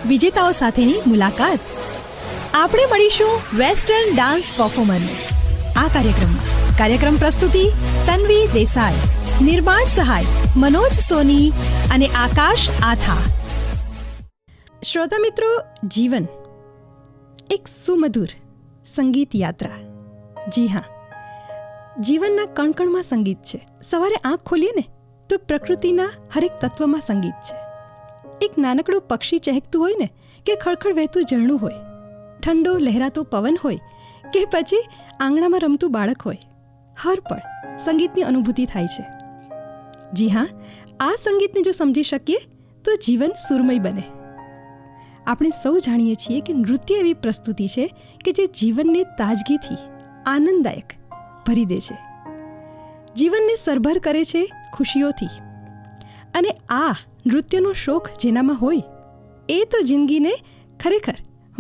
વિજેતાઓ સાથેની મુલાકાત. આપણે મળીશું વેસ્ટર્ન ડાન્સ પરફોર્મરને. આ કાર્યક્રમ પ્રસ્તુતિ તન્વી દેસાઈ, નિર્માણ સહાય મનોજ સોની અને આકાશ આથા. શ્રોતા મિત્રો, જીવન એક સુમધુર સંગીત યાત્રા. જી હા, જીવનના કણકણમાં સંગીત છે. સવારે આંખ ખોલીએ ને તો પ્રકૃતિના હરેક તત્વમાં સંગીત છે. એક નાનકડું પક્ષી ચહેકતું હોય ને કે ખળખળ વહેતું ઝરણું હોય, ઠંડો લહેરાતો પવન હોય કે પછી આંગણામાં રમતું બાળક હોય, હર પળ સંગીતની અનુભૂતિ થાય છે. જી હા, આ સંગીતને જો સમજી શકીએ તો જીવન સુરમય બને. આપણે સૌ જાણીએ છીએ કે નૃત્ય એવી પ્રસ્તુતિ છે કે જે જીવનને તાજગીથી આનંદદાયક ભરી દે છે, જીવનને સરભર કરે છે ખુશીઓથી. અને આ નૃત્યનો શોખ જેનામાં હોય એ તો જિંદગીને ખરેખર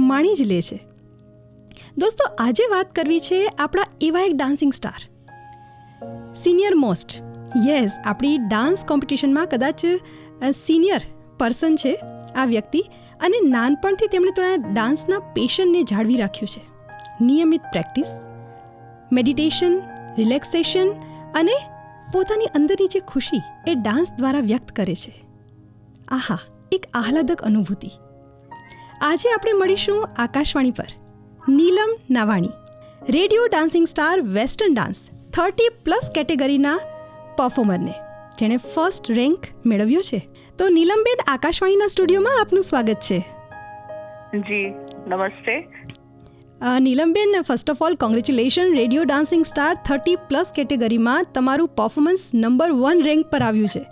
માણી જ લે છે. દોસ્તો, આજે વાત કરવી છે આપણા એવા એક dancing star, senior most, yes, આપણી ડાન્સ કોમ્પિટિશનમાં કદાચ સિનિયર પર્સન છે આ વ્યક્તિ. અને નાનપણથી તેમણે થોડા ડાન્સના પેશનને જાળવી રાખ્યું છે. નિયમિત પ્રેક્ટિસ, મેડિટેશન, રિલેક્સેશન અને પોતાની અંદરની જે ખુશી એ ડાન્સ દ્વારા વ્યક્ત કરે છે. આહા, એક આહલાદક અનુભૂતિ. આજે આપણે મળીશું આકાશવાણી પર Neelam Navani, radio dancing star, western dance 30+ કેટેગરીના પરફોર્મરને, જેણે ફર્સ્ટ રેન્ક મેળવ્યો છે. તો નીલમબેન, આકાશવાણીના સ્ટુડિયોમાં આપનું સ્વાગત છે. જી નમસ્તે. નીલમબેન, first of all congratulation. Radio dancing star 30+ કેટેગરીમાં તમારું પરફોર્મન્સ નંબર 1 રેન્ક પર આવ્યું છે.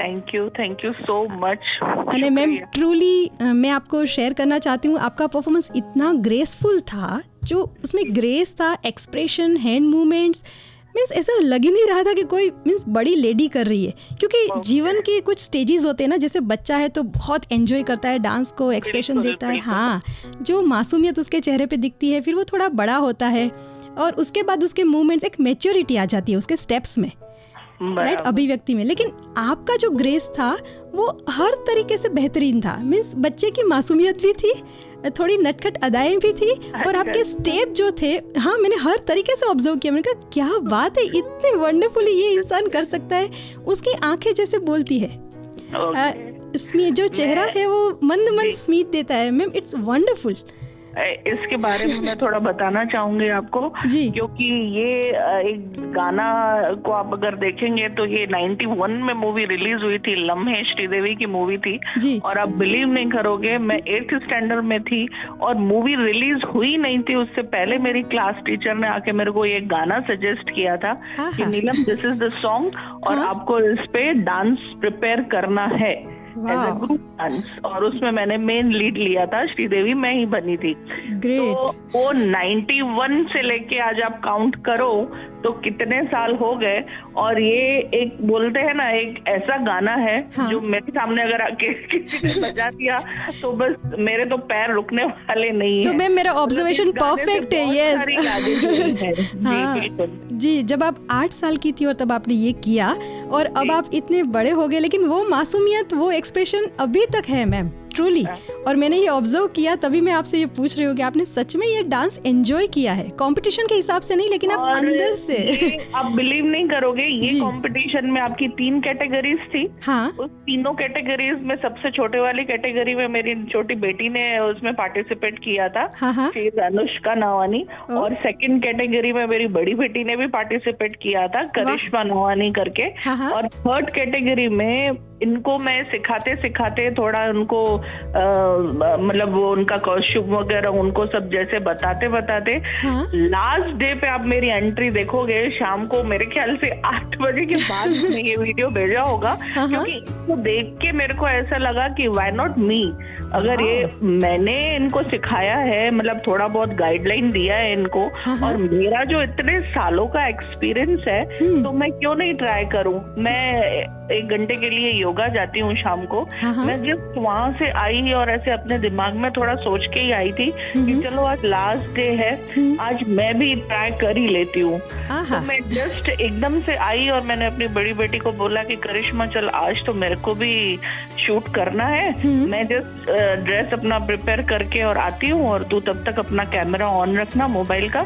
Thank you so much. અને मैम ट्रूली मैं आपको शेयर करना चाहती हूँ, आपका परफॉर्मेंस इतना ग्रेसफुल था, जो उसमें ग्रेस था, एक्सप्रेशन, हैंड मूवमेंट्स, मीन्स ऐसा लग ही नहीं रहा था कि कोई मीन्स बड़ी लेडी कर रही है. क्योंकि जीवन के कुछ स्टेजेस होते हैं ना, जैसे बच्चा है तो बहुत एंजॉय करता है डांस को, एक्सप्रेशन देता है, हाँ, जो मासूमियत उसके चेहरे पे दिखती है. फिर वो थोड़ा बड़ा होता है और उसके बाद उसके मूवमेंट्स, एक मैच्योरिटी आ जाती है उसके स्टेप्स में, राइट, अभिव्यक्ति में. लेकिन आपका जो ग्रेस था वो हर तरीके से बेहतरीन था. मीन्स बच्चे की मासूमियत भी थी, थोड़ी नटखट अदाएं भी थी, और आपके स्टेप जो थे, हाँ, मैंने हर तरीके से ऑब्जर्व किया. मैंने कहा क्या बात है, इतने वंडरफुली ये इंसान कर सकता है. उसकी आंखें जैसे बोलती है, स्मित, जो चेहरा है वो मंद मंद स्मित देता है. Ma'am, it's wonderful. इसके बारे में मैं थोड़ा बताना चाहूंगी आपको, क्योंकि ये एक गाना को आप अगर देखेंगे तो ये 91 में मूवी रिलीज हुई थी, लम्हे, श्रीदेवी की मूवी थी. और आप बिलीव नहीं करोगे, मैं 8th स्टैंडर्ड में थी और मूवी रिलीज हुई नहीं थी. उससे पहले मेरी क्लास टीचर ने आके मेरे को ये गाना सजेस्ट किया था कि नीलम, दिस इज द सॉन्ग और आपको इस पे डांस प्रिपेयर करना है एज ए ग्रुप डांस. और उसमें मैंने मेन लीड लिया था, श्रीदेवी मैं ही बनी थी. ग्रेट. तो वो 91 से लेके आज आप काउंट करो तो कितने साल हो गए. और ये एक बोलते हैं ना, एक ऐसा गाना है, हाँ, जो मेरे सामने अगर आके किसी ने बजा दिया तो बस मेरे तो पैर रुकने वाले नहीं है. तो मैम, मेरा ऑब्जर्वेशन परफेक्ट है. यस. हाँ जी, जब आप 8 साल की थी और तब आपने ये किया, और अब आप इतने बड़े हो गए, लेकिन वो मासूमियत, वो एक्सप्रेशन अभी तक है मैम, ट्रूली. और मैंने ये ऑब्जर्व किया, तभी मैं आपसे ये पूछ रही हूँ कि आपने सच में ये डांस एंजॉय किया है, कंपटीशन के हिसाब से नहीं, लेकिन आप अंदर से. आप बिलीव नहीं करोगे, ये कंपटीशन में आपकी 3 कैटेगरीज थी. हाँ. उस तीनों कैटेगरीज में सबसे छोटे वाली कैटेगरी में मेरी छोटी बेटी ने उसमें पार्टिसिपेट किया था. हाँ. अनुष्का नावानी. और सेकंड कैटेगरी में मेरी बड़ी बेटी ने भी पार्टिसिपेट किया था, करिश्मा नावानी करके. हाँ. और थर्ड कैटेगरी में इनको मैं सिखाते सिखाते थोड़ा उनको मतलब वो उनका कॉस्ट्यूम वगैरह उनको सब जैसे बताते बताते, हाँ? लास्ट डे पे आप मेरी एंट्री देखोगे शाम को, मेरे ख्याल से 8 बजे के बाद मैंने ये वीडियो भेजा होगा. हाँ? क्योंकि इसको देख के मेरे को ऐसा लगा कि व्हाई नॉट मी. अगर ये मैंने इनको सिखाया है, मतलब थोड़ा बहुत गाइडलाइन दिया है इनको, और मेरा जो इतने सालों का एक्सपीरियंस है, तो मैं क्यों नहीं ट्राई करूं. मैं 1 घंटे के लिए योगा जाती हूँ शाम को। मैं जब वहाँ से आई और ऐसे अपने दिमाग में थोड़ा सोच के ही आई थी कि चलो आज लास्ट डे है, आज मैं भी ट्राई कर ही लेती हूँ। तो मैं जस्ट एकदम से आई और मैंने अपनी बड़ी बेटी को बोला कि करिश्मा चल आज तो मेरे को भी शूट करना है, मैं जस्ट ड्रेस अपना प्रिपेयर करके और आती हूँ और तू तब तक अपना कैमरा ऑन रखना मोबाइल का।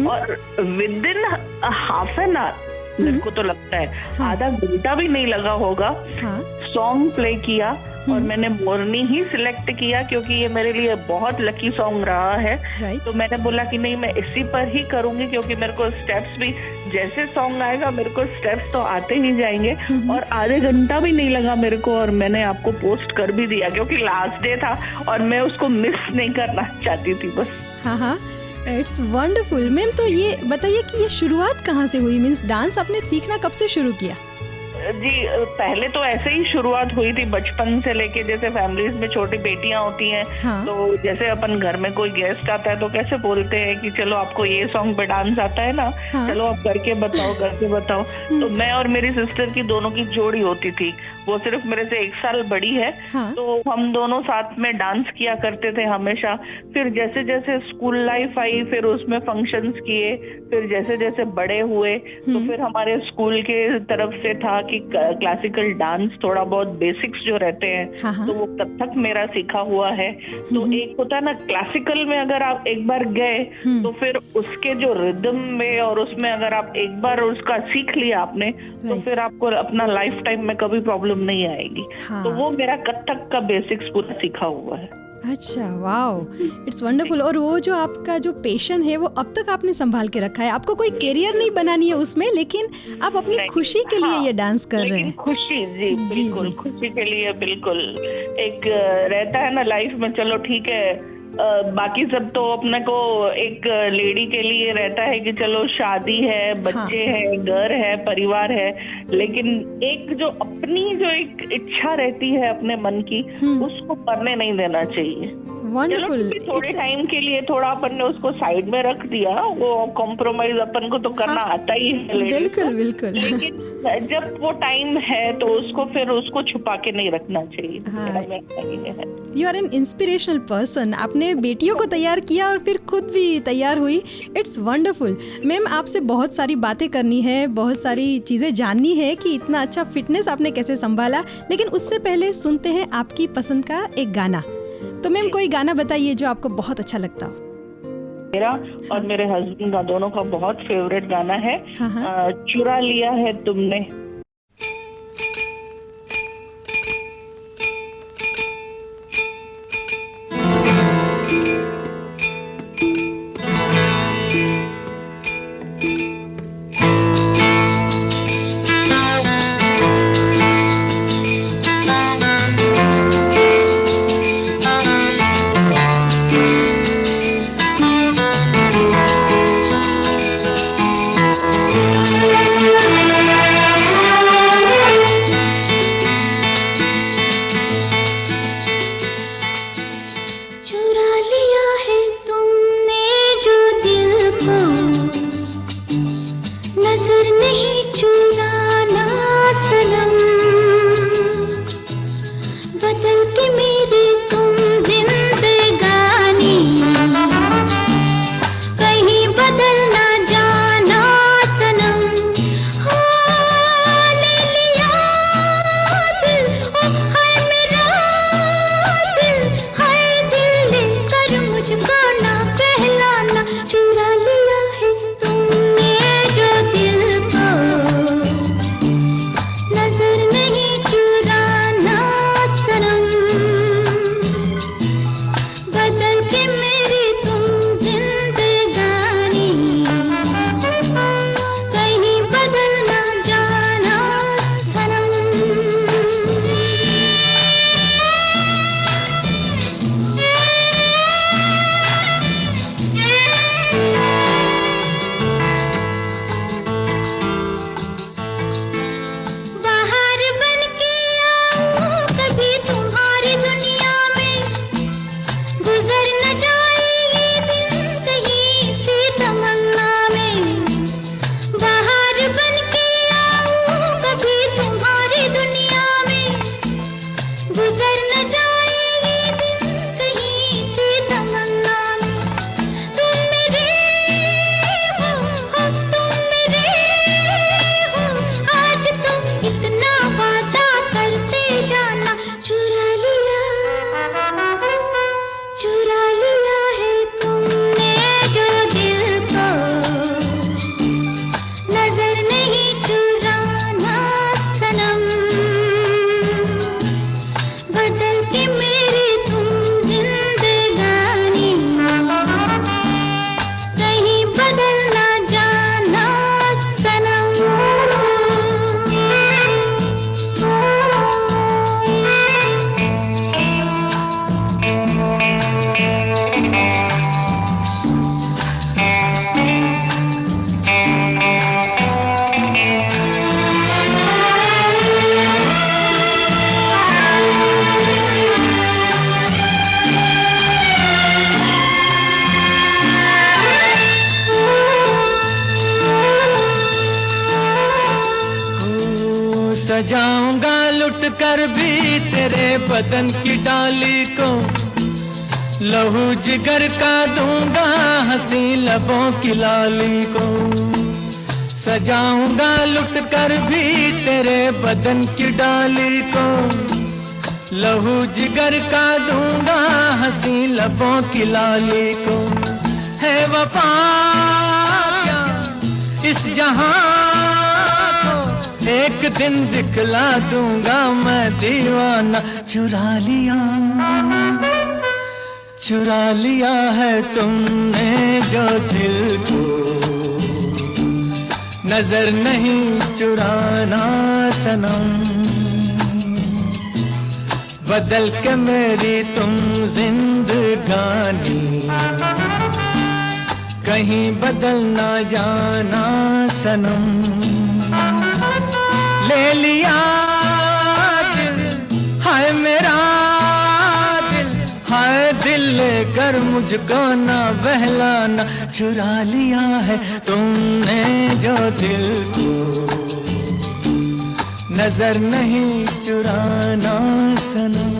और with in half an hour, मेरे को तो लगता है आधा घंटा भी नहीं लगा होगा, सॉन्ग प्ले किया और मैंने मोरनी ही सिलेक्ट किया क्योंकि ये मेरे लिए बहुत लकी सॉन्ग रहा है। तो मैंने बोला कि नहीं मैं इसी पर ही करूंगी क्योंकि मेरे को स्टेप्स भी जैसे सॉन्ग आएगा मेरे को स्टेप्स तो आते ही जाएंगे। और आधे घंटा भी नहीं लगा मेरे को और मैंने आपको पोस्ट कर भी दिया क्योंकि लास्ट डे था और मैं उसको मिस नहीं करना चाहती थी बस। हाँ, इट्स वंडरफुल। मैम तो ये बताइए कि ये शुरुआत कहाँ से हुई, मीन्स डांस आपने सीखना कब से शुरू किया? जी पहले तो ऐसे ही शुरुआत हुई थी बचपन से लेके, जैसे फैमिलीज में छोटी बेटियां होती हैं तो जैसे अपन घर में कोई गेस्ट आता है तो कैसे बोलते हैं कि चलो आपको ये सॉन्ग पे डांस आता है ना, चलो आप करके बताओ। तो मैं और मेरी सिस्टर की दोनों की जोड़ी होती थी, वो सिर्फ मेरे से 1 साल बड़ी है। तो हम दोनों साथ में डांस किया करते थे हमेशा। फिर जैसे जैसे स्कूल लाइफ आई फिर उसमें फंक्शंस किए, फिर जैसे जैसे बड़े हुए तो फिर हमारे स्कूल के तरफ से था कि क्लासिकल डांस थोड़ा बहुत बेसिक्स जो रहते हैं तो वो कथक मेरा सीखा हुआ है। तो एक होता है ना क्लासिकल में अगर आप एक बार गए तो फिर उसके जो रिदम में और उसमें अगर आप एक बार उसका सीख लिया आपने तो फिर आपको अपना लाइफ टाइम में कभी प्रॉब्लम नहीं आएगी। तो वो मेरा कथक का बेसिक्स पूरा सीखा हुआ है। अच्छा, वाओ, इट्स वंडरफुल। और वो जो आपका जो पैशन है वो अब तक आपने संभाल के रखा है, आपको कोई करियर नहीं बनानी है उसमें, लेकिन आप अपनी खुशी के लिए ये डांस कर रहे हैं। खुशी, जी बिल्कुल, खुशी के लिए बिल्कुल। एक रहता है ना लाइफ में, चलो ठीक है बाकी सब तो अपने को एक लेडी के लिए रहता है कि चलो शादी है, बच्चे हैं, घर है, परिवार है, लेकिन एक जो अपनी जो एक इच्छा रहती है अपने मन की उसको करने नहीं देना चाहिए। वंडरफुल। थोड़े टाइम के लिए थोड़ा अपन ने उसको साइड में रख दिया, वो कॉम्प्रोमाइज अपन को तो करना आता ही है बिल्कुल। लेकिन जब वो टाइम है तो उसको छुपा के नहीं रखना चाहिए। You are an inspirational person. आपने बेटियों को तैयार किया और फिर खुद भी तैयार हुई, इट्स वंडरफुल। मैम आपसे बहुत सारी बातें करनी है, बहुत सारी चीजें जाननी है कि इतना अच्छा फिटनेस आपने कैसे संभाला, लेकिन उससे पहले सुनते हैं आपकी पसंद का एक गाना। तो मैम कोई गाना बताइए जो आपको बहुत अच्छा लगता हो। मेरा और मेरे हस्बैंड का दोनों का बहुत फेवरेट गाना है चुरा लिया है तुमने। सजाऊंगा लुट कर भी तेरे बदन की डाली को, लहू जिगर का दूंगा हंसी लबों की लाली को। सजाऊंगा लुट कर भी तेरे बदन की डाली को, लहू जिगर का दूंगा हंसी लबों की लाली को। है वफा क्या इस जहां को, एक दिन दिखला दूंगा मैं दीवाना। चुरा लिया है तुमने जो दिल को, नजर नहीं चुराना सनम। बदल के मेरी तुम जिंदगानी, कहीं बदल ना जाना सनम। ले लिया दिल, हाय मेरा दिल, हाय दिल लेकर मुझको ना बहलाना। चुरा लिया है तुमने जो दिल को, नजर नहीं चुराना सनम।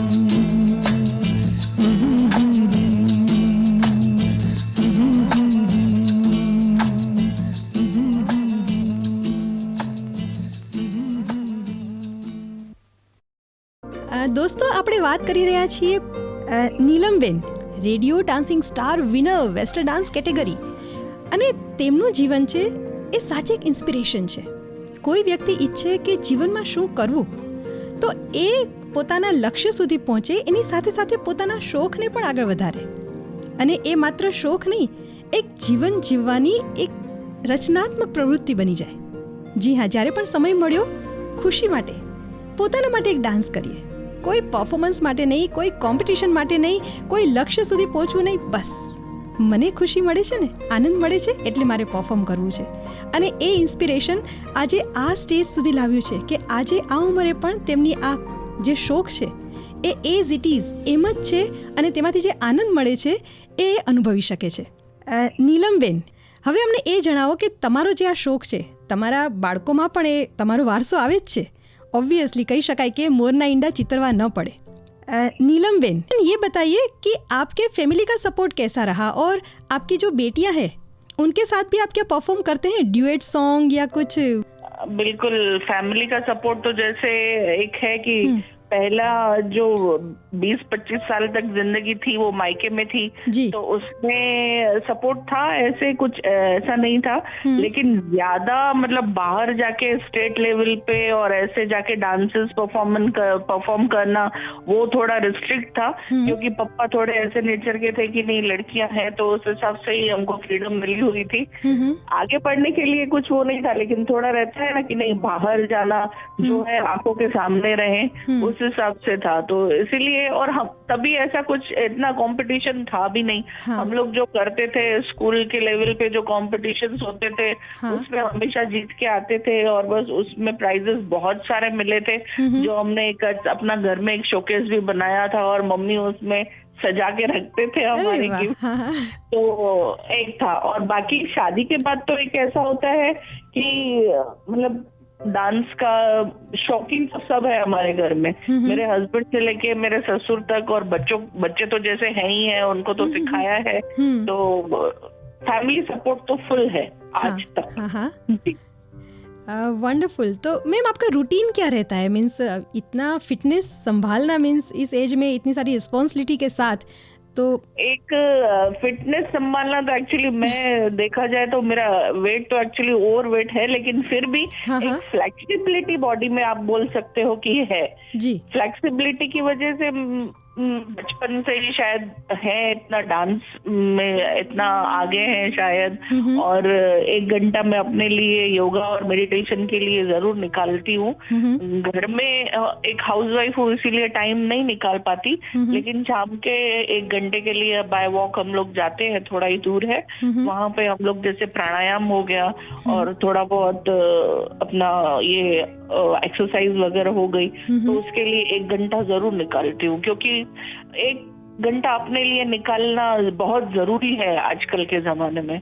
દોસ્તો, આપણે વાત કરી રહ્યા છીએ નીલમબેન, radio dancing star winner western dance category, અને તેમનું જીવન છે એ સાચે એક ઇન્સ્પિરેશન છે. કોઈ વ્યક્તિ ઈચ્છે કે જીવનમાં શું કરવું તો એ પોતાના લક્ષ્ય સુધી પહોંચે, એની સાથે સાથે પોતાના શોખને પણ આગળ વધારે, અને એ માત્ર શોખ નહીં, એક જીવન જીવવાની એક રચનાત્મક પ્રવૃત્તિ બની જાય. જી હા, જ્યારે પણ સમય મળ્યો ખુશી માટે, પોતાના માટે એક ડાન્સ કરીએ. કોઈ પરફોર્મન્સ માટે નહીં, કોઈ કોમ્પિટિશન માટે નહીં, કોઈ લક્ષ્ય સુધી પહોંચવું નહીં, બસ મને ખુશી મળે છે ને, આનંદ મળે છે, એટલે મારે પરફોર્મ કરવું છે. અને એ ઇન્સ્પિરેશન આજે આ સ્ટેજ સુધી લાવ્યું છે કે આજે આ ઉંમરે પણ તેમની આ જે શોખ છે એ એઝ ઇટ ઇઝ એમ જ છે, અને તેમાંથી જે આનંદ મળે છે એ અનુભવી શકે છે. નીલમબેન, હવે અમને એ જણાવો કે તમારો જે આ શોખ છે, તમારા બાળકોમાં પણ એ તમારો વારસો આવે જ છે. ऑब्वियसली कही शकाय कि मोरना इंडा चितरवा न पड़े. नीलमबेन, ये बताइए कि आपके फैमिली का सपोर्ट कैसा रहा, और आपकी जो बेटियां हैं उनके साथ भी आप क्या परफॉर्म करते हैं, ड्यूएट सॉन्ग या कुछ? बिल्कुल, फैमिली का सपोर्ट तो जैसे एक है कि पहला जो 20-25 साल तक जिंदगी थी वो मायके में थी, तो उसमें सपोर्ट था, ऐसे कुछ ऐसा नहीं था. लेकिन ज्यादा मतलब बाहर जाके स्टेट लेवल पे और ऐसे जाके डांसेस परफॉर्म करना वो थोड़ा रिस्ट्रिक्ट था, क्योंकि पापा थोड़े ऐसे नेचर के थे कि नहीं लड़कियां हैं, तो उस हिसाब से ही हमको फ्रीडम मिली हुई थी. आगे पढ़ने के लिए कुछ वो नहीं था, लेकिन थोड़ा रहता है ना कि नहीं बाहर जाना जो है आंखों के सामने रहे, उस हिसाब से था. तो इसीलिए, और हम तभी ऐसा कुछ इतना कंपटीशन था भी नहीं. हम लोग जो करते थे स्कूल के लेवल पे जो कॉम्पिटिशन्स होते थे उसमें हमेशा जीत के आते थे, और बस उसमें प्राइजेस बहुत सारे मिले थे, जो हमने एक अपना घर में एक शोकेस भी बनाया था, और मम्मी उसमें सजा के रखते थे हमारे गिफ्ट. तो एक था. और बाकी शादी के बाद तो एक ऐसा होता है कि मतलब डांस का शौकीन तो सब है हमारे घर में, मेरे हस्बैंड से लेके मेरे ससुर तक, और बच्चे तो जैसे हैं ही हैं, उनको तो सिखाया है. तो फैमिली सपोर्ट तो फुल है आज तक. वंडरफुल. तो मैम, आपका रूटीन क्या रहता है? मीन्स इतना फिटनेस संभालना, मीन्स इस एज में इतनी सारी रिस्पॉन्सिबिलिटी के साथ, तो एक फिटनेस संभालना तो एक्चुअली मैं देखा जाए तो मेरा वेट तो एक्चुअली ओवर वेट है, लेकिन फिर भी एक फ्लेक्सिबिलिटी बॉडी में आप बोल सकते हो कि है जी. फ्लेक्सिबिलिटी की वजह से बचपन से ही शायद है, इतना डांस में इतना आगे है शायद. और 1 घंटा मैं अपने लिए योगा और मेडिटेशन के लिए जरूर निकालती हूँ. घर में एक हाउसवाइफ हूँ इसीलिए टाइम नहीं निकाल पाती, लेकिन शाम के 1 घंटे के लिए बाय वॉक हम लोग जाते हैं, थोड़ा ही दूर है, वहाँ पे हम लोग जैसे प्राणायाम हो गया और थोड़ा बहुत अपना ये एक्सरसाइज वगैरह हो गई, तो उसके लिए 1 घंटा जरूर निकालती हूँ, क्योंकि 1 घंटा अपने लिए निकालना बहुत जरूरी है आजकल के जमाने में.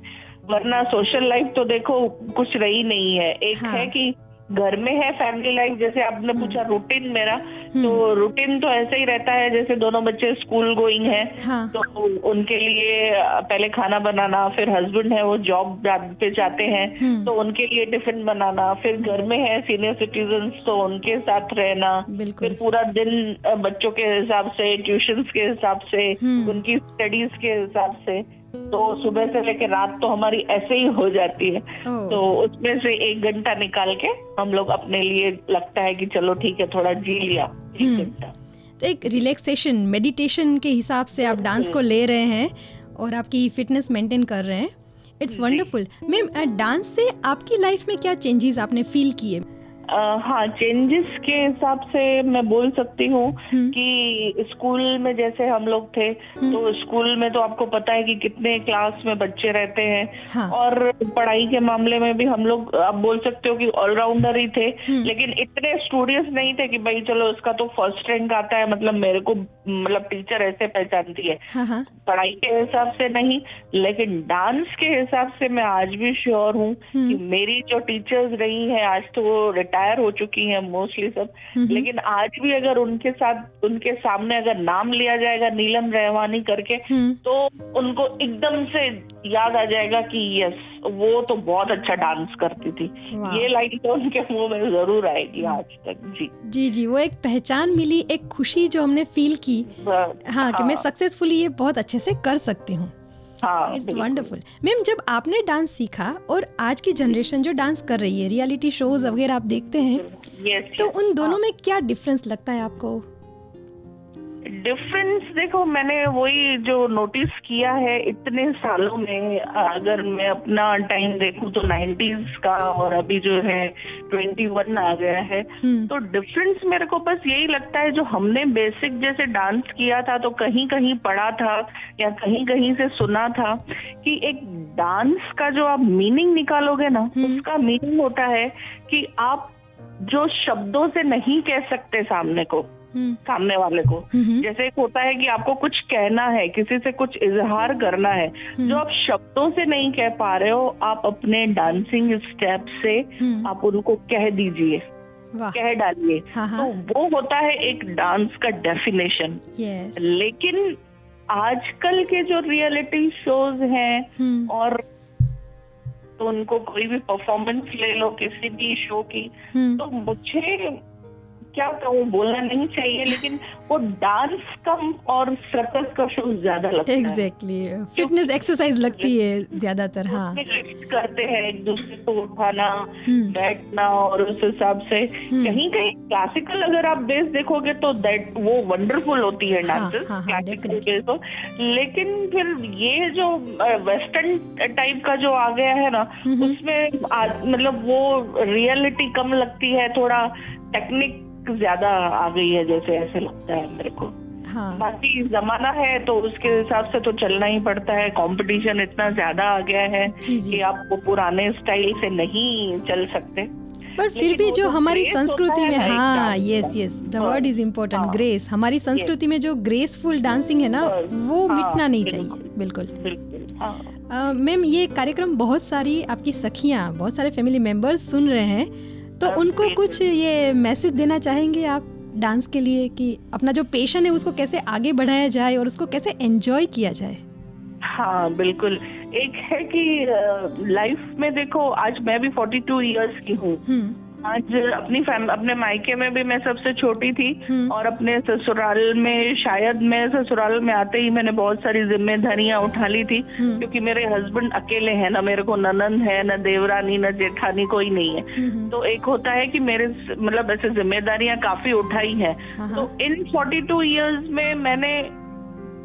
वरना सोशल लाइफ तो देखो कुछ रही नहीं है. एक है कि घर में है फैमिली लाइफ, जैसे आपने पूछा रूटीन मेरा, तो रूटीन तो ऐसा ही रहता है जैसे दोनों बच्चे स्कूल गोइंग है, तो उनके लिए पहले खाना बनाना, फिर हस्बैंड है वो जॉब पे जाते हैं तो उनके लिए टिफिन बनाना, फिर घर में है सीनियर सिटीजन्स तो उनके साथ रहना, फिर पूरा दिन बच्चों के हिसाब से, ट्यूशंस के हिसाब से, उनकी स्टडीज के हिसाब से, तो सुबह से लेकर रात तो हमारी ऐसे ही हो जाती है। तो उसमें से 1 घंटा निकाल के हम लोग अपने लिए लगता है कि चलो ठीक है थोड़ा जी लिया 1 घंटा। तो एक रिलैक्सेशन मेडिटेशन के हिसाब से आप डांस को ले रहे हैं और आपकी फिटनेस मेंटेन कर रहे हैं। It's wonderful. मैम, डांस से आपकी लाइफ में क्या चेंजेस आपने फील किए? हाँ, चेंजेस के हिसाब से मैं बोल सकती हूँ कि स्कूल में जैसे हम लोग थे तो स्कूल में तो आपको पता है कि कितने क्लास में बच्चे रहते हैं, और पढ़ाई के मामले में भी हम लोग आप बोल सकते हो कि ऑलराउंडर ही थे, लेकिन इतने स्टूडियस नहीं थे कि भाई चलो इसका तो फर्स्ट रैंक आता है, मतलब मेरे को मतलब टीचर ऐसे पहचानती है। पढ़ाई के हिसाब से नहीं, लेकिन डांस के हिसाब से मैं आज भी श्योर हूँ कि मेरी जो टीचर्स रही है, आज तो वो रिटायर हो चुकी हैं मोस्टली सब, लेकिन आज भी अगर उनके सामने अगर नाम लिया जाएगा नीलम रहवानी करके, तो उनको एकदम से याद आ जाएगा कि यस वो तो बहुत अच्छा डांस करती थी। ये लाइन तो उनके मुंह में जरूर आएगी आज तक। जी जी, वो एक पहचान मिली, एक खुशी जो हमने फील की, कि मैं सक्सेसफुली ये बहुत अच्छे से कर सकती हूँ। It's wonderful. मैम, जब आपने डांस सीखा और आज की जनरेशन जो डांस कर रही है, रियलिटी शोज वगैरह आप देखते हैं, तो उन दोनों में क्या डिफरेंस लगता है आपको? डिफरेंस देखो, मैंने वही जो नोटिस किया है इतने सालों में, अगर मैं अपना टाइम देखूं तो 90s का और अभी जो है 21 आ गया है, तो डिफरेंस मेरे को बस यही लगता है, जो हमने बेसिक जैसे डांस किया था तो कहीं कहीं पढ़ा था या कहीं कहीं से सुना था कि एक डांस का जो आप मीनिंग निकालोगे ना, उसका मीनिंग होता है कि आप जो शब्दों से नहीं कह सकते सामने वाले को, जैसे एक होता है कि आपको कुछ कहना है, किसी से कुछ इजहार करना है, जो आप शब्दों से नहीं कह पा रहे हो, आप अपने डांसिंग स्टेप से आप उनको कह दीजिए, कह डालिए, तो वो होता है एक डांस का डेफिनेशन। लेकिन आजकल के जो रियलिटी शोज हैं, और तो उनको कोई भी परफॉर्मेंस ले लो किसी भी शो की, तो मुझे क्या कहूँ, बोलना नहीं चाहिए, लेकिन वो डांस कम और सर्कस का शो ज्यादा लगता है। एग्जैक्टली, फिटनेस एक्सरसाइज लगती है ज्यादातर। करते हैं एक दूसरे को उठाना, बैठना, और उस हिसाब से कहीं कहीं क्लासिकल अगर आप बेस देखोगे तो वो वंडरफुल होती है डांसेस, क्लासिकल बेस हो, लेकिन फिर ये जो वेस्टर्न टाइप का जो आ गया है ना, उसमें मतलब वो रियलिटी कम लगती है, थोड़ा टेक्निक ज्यादा आ गई है, जैसे ऐसे लगता है मेरे को। बाकी जमाना है तो उसके हिसाब से तो चलना ही पड़ता है, कंपटीशन इतना ज्यादा आ गया है कि आप वो पुराने स्टाइल से नहीं चल सकते। पर फिर भी जो हमारी संस्कृति में, yes the word is important, grace, हमारी संस्कृति में जो ग्रेसफुल डांसिंग है ना, वो मिटना नहीं चाहिए। बिल्कुल। मैम, ये कार्यक्रम बहुत सारी आपकी सखियाँ, बहुत सारे फैमिली मेंबर्स सुन रहे हैं, तो उनको कुछ ये मैसेज देना चाहेंगे आप डांस के लिए कि अपना जो पैशन है उसको कैसे आगे बढ़ाया जाए और उसको कैसे एंजॉय किया जाए? हाँ बिल्कुल। एक है कि लाइफ में देखो, आज मैं भी 42 इयर्स की हूँ, आज अपने मायके में भी मैं सबसे छोटी थी, और अपने ससुराल में, शायद मैं ससुराल में आते ही मैंने बहुत सारी जिम्मेदारियां उठा ली थी, क्योंकि मेरे हस्बैंड अकेले हैं, ना मेरे को ननंद है, ना देवरानी, ना जेठानी, कोई नहीं है। तो एक होता है कि मेरे मतलब ऐसे जिम्मेदारियां काफी उठाई है। तो इन 42 इयर्स में मैंने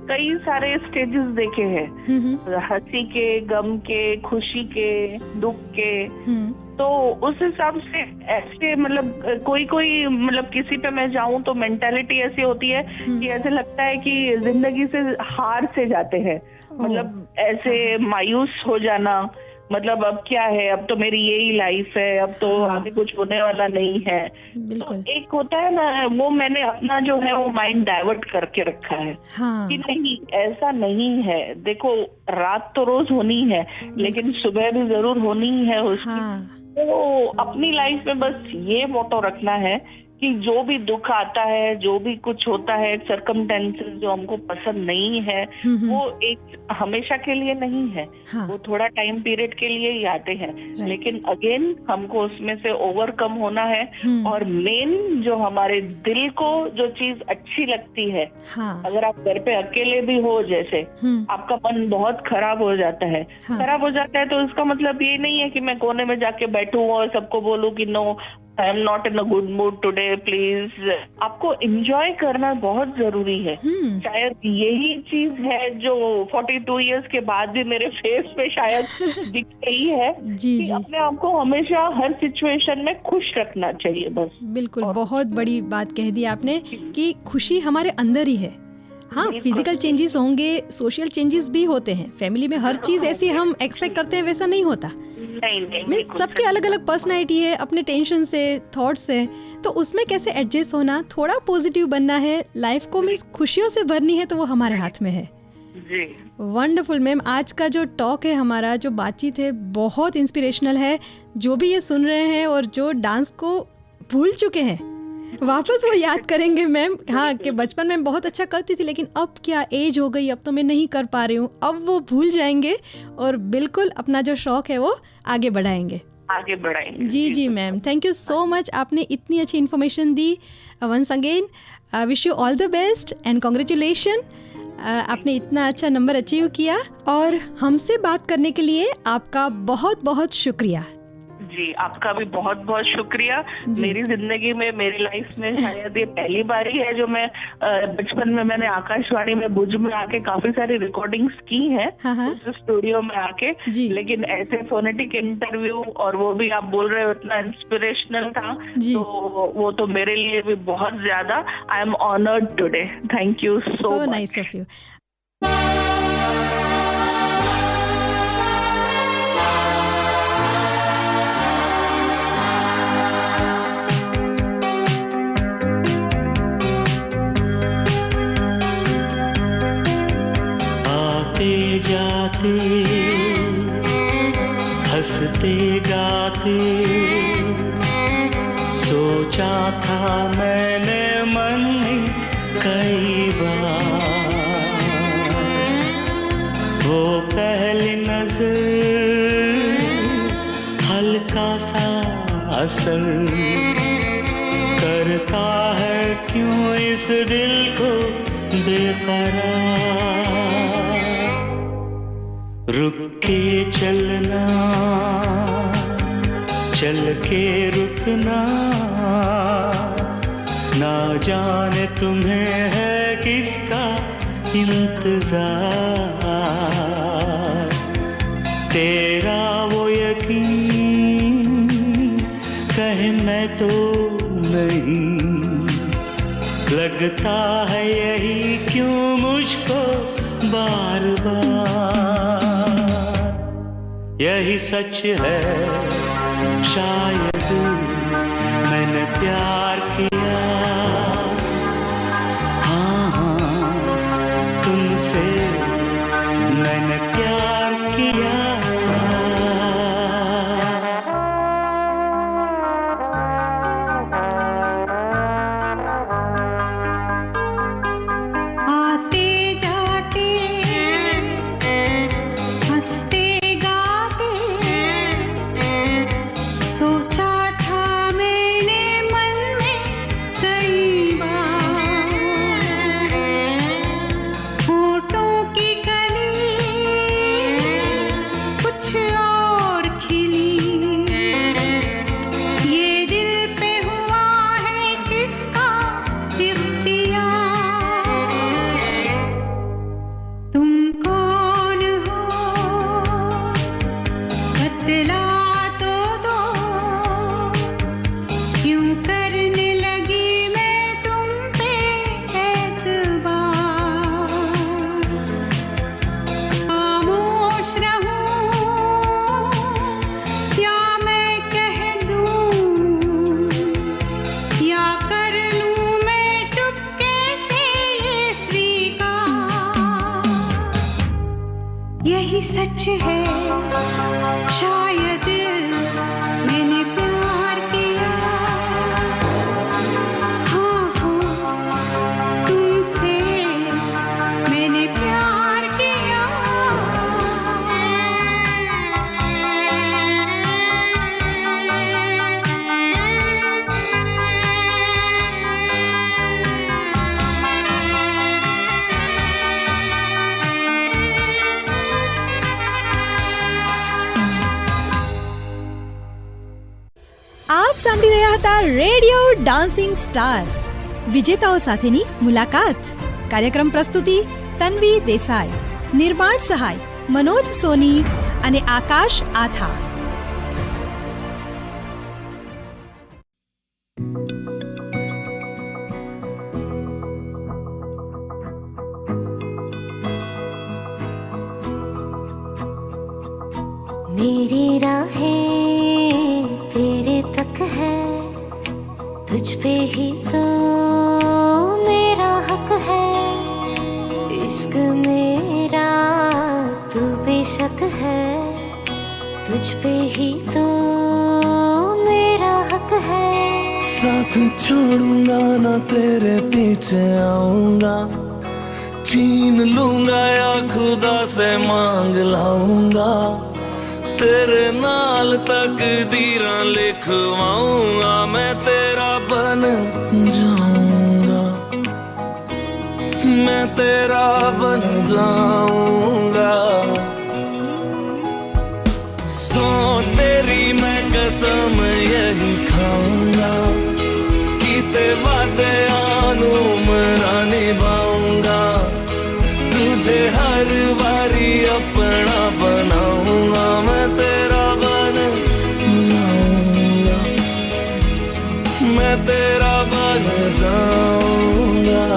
कई सारे स्टेजेस देखे हैं, हंसी के, गम के, खुशी के, दुख के। तो उस हिसाब से ऐसे मतलब कोई मतलब किसी पे मैं जाऊं तो मेंटालिटी ऐसी होती है कि ऐसे लगता है कि जिंदगी से हार से जाते हैं, मतलब ऐसे मायूस हो जाना, मतलब अब क्या है, अब तो मेरी यही लाइफ है, अब तो आगे कुछ होने वाला नहीं है। तो एक होता है ना, वो मैंने अपना जो है वो माइंड डाइवर्ट करके रखा है कि नहीं, ऐसा नहीं है। देखो, रात तो रोज होनी है, लेकिन सुबह भी जरूर होनी है उसकी। तो अपनी लाइफ में बस ये मोटो रखना है कि जो भी दुख आता है, जो भी कुछ होता है, सर्कमस्टेंसेस जो हमको पसंद नहीं है, वो एक हमेशा के लिए नहीं है। हाँ। वो थोड़ा टाइम पीरियड के लिए ही आते हैं, लेकिन अगेन हमको उसमें से ओवरकम होना है। और मेन जो हमारे दिल को जो चीज अच्छी लगती है, हाँ। अगर आप घर पे अकेले भी हो, जैसे आपका मन बहुत खराब हो जाता है, हाँ। खराब हो जाता है, तो इसका मतलब ये नहीं है कि मैं कोने में जाके बैठूं और सबको बोलूं कि no I am not in a good mood today, please. आपको एंजॉय करना बहुत जरूरी है। शायद यही चीज है जो 42 इयर्स के बाद भी मेरे फेस पे शायद दिख रही है कि अपने आप को हमेशा हर सिचुएशन में खुश रखना चाहिए बस। बिल्कुल, बहुत बड़ी बात कह दी आपने कि खुशी हमारे अंदर ही है। हाँ, फिजिकल चेंजेस होंगे, सोशल चेंजेस भी होते हैं, फैमिली में हर चीज ऐसी हम एक्सपेक्ट करते हैं वैसा नहीं होता। नहीं, सबके अलग अलग पर्सनालिटी है, अपने टेंशन से, थॉट्स से, तो उसमें कैसे एडजस्ट होना, थोड़ा पॉजिटिव बनना है, लाइफ को मीन्स खुशियों से भरनी है, तो वो हमारे हाथ में है। वंडरफुल मैम, आज का जो टॉक है, हमारा जो बातचीत है, बहुत इंस्पिरेशनल है। जो भी ये सुन रहे हैं और जो डांस को भूल चुके हैं, वापस वो याद करेंगे मैम। हाँ, कि बचपन में बहुत अच्छा करती थी, लेकिन अब क्या एज हो गई, अब तो मैं नहीं कर पा रही हूँ, अब वो भूल जाएंगे और बिल्कुल अपना जो शौक है वो आगे बढ़ाएंगे। जी ma'am, thank you so much, आपने इतनी अच्छी इन्फॉर्मेशन दी। Once again wish you all the best and congratulation. आपने इतना अच्छा नंबर अचीव किया और हमसे बात करने के लिए आपका बहुत बहुत शुक्रिया। जी, आपका भी बहुत बहुत शुक्रिया। मेरी जिंदगी में, मेरी लाइफ में शायद ये पहली बार ही है जो मैं बचपन में मैंने आकाशवाणी में भुज में आके काफी सारी रिकॉर्डिंग्स की हैं, उस स्टूडियो में आके, लेकिन ऐसे फोनेटिक इंटरव्यू और वो भी आप बोल रहे हो इतना इंस्पिरेशनल था, तो वो तो मेरे लिए भी बहुत ज्यादा। I am honoured today. Thank you so much. Nice of you. जाते हंसते गाते सोचा था मैंने मन में कई बार, वो पहली नजर हल्का सा असर करता है, क्यों इस दिल को बेकरार। रुक के चलना, चल के रुकना, ना जाने तुम्हें है किसका इंतजार। तेरा वो यकीन कहे मैं तो नहीं, लगता है यही क्यों मुझको बार बार। यही सच है शायद मैंने प्यार किया, हाँ तुमसे मैंने प्यार किया। यही सच है शायद मैंने હતા રેડિયો ડાન્સિંગ સ્ટાર વિજેતાઓ સાથેની મુલાકાત. કાર્યક્રમ પ્રસ્તુતિ તન્વી દેસાઈ, નિર્માણ સહાય મનોજ સોની અને આકાશ આથા. मेरी राहें तेरे तक है, तुझ पे ही तो मेरा हक है. इश्क मेरा तू बेशक है, तुझ पे ही तो मेरा हक है. साथ छोड़ूंगा ना तेरे पीछे आऊंगा, छीन लूंगा या खुदा से मांग लाऊंगा. तेरे नाल तकदीरां लिखवाऊंगा, मैं तेरा बन जाऊंगा, मैं तेरा बन जाऊंगा. सो तेरी मैं कसम यही खाऊंगा, कीते वादे आनू मरा निभाऊंगा. तुझे हर बारी अपना बनाऊंगा, मैं तेरा बन जाऊंगा, मैं तेरा बन जाऊंगा.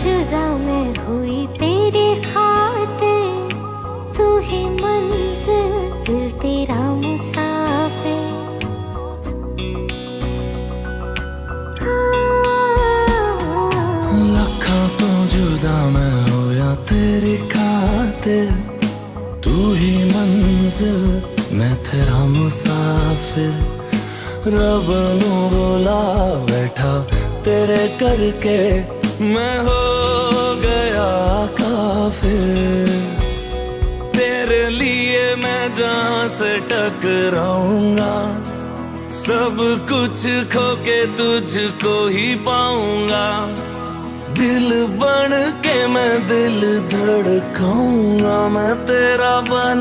जुदा मैं हुई तेरे खातिर, तू ही मंजिल दिल तेरा मुसाफिर. लखा तो जुदा मैं होया तेरी खातिर, तू ही मंजिल मैं तेरा मुसाफिर. रब नू बोला बैठा तेरे करके, मैं हो गया काफिर. तेरे लिए मैं जहां से टकराऊंगा, सब कुछ खो के तुझको ही पाऊंगा. दिल बन के मैं दिल धड़काऊंगा, मैं तेरा बन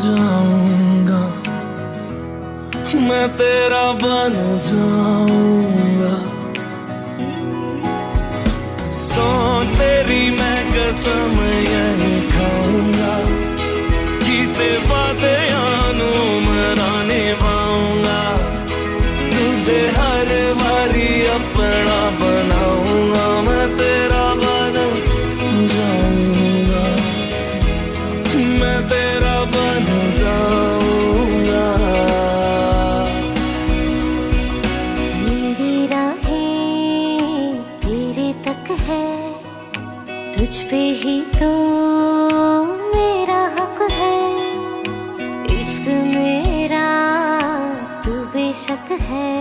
जाऊंगा, मैं तेरा बन जाऊंगा. सो तेरी मैं कसम यही खाऊंगा, कीते वादे आनू मरा निभाऊंगा. तुझे हर बारी अपना बनाऊंगा, मैं तेरा बन जाऊंगा, मैं तेरा बन जाऊंगा. मेरी राहें तेरे तक है, तुझ पे ही तो मेरा हक है. इश्क मेरा तू बेशक है,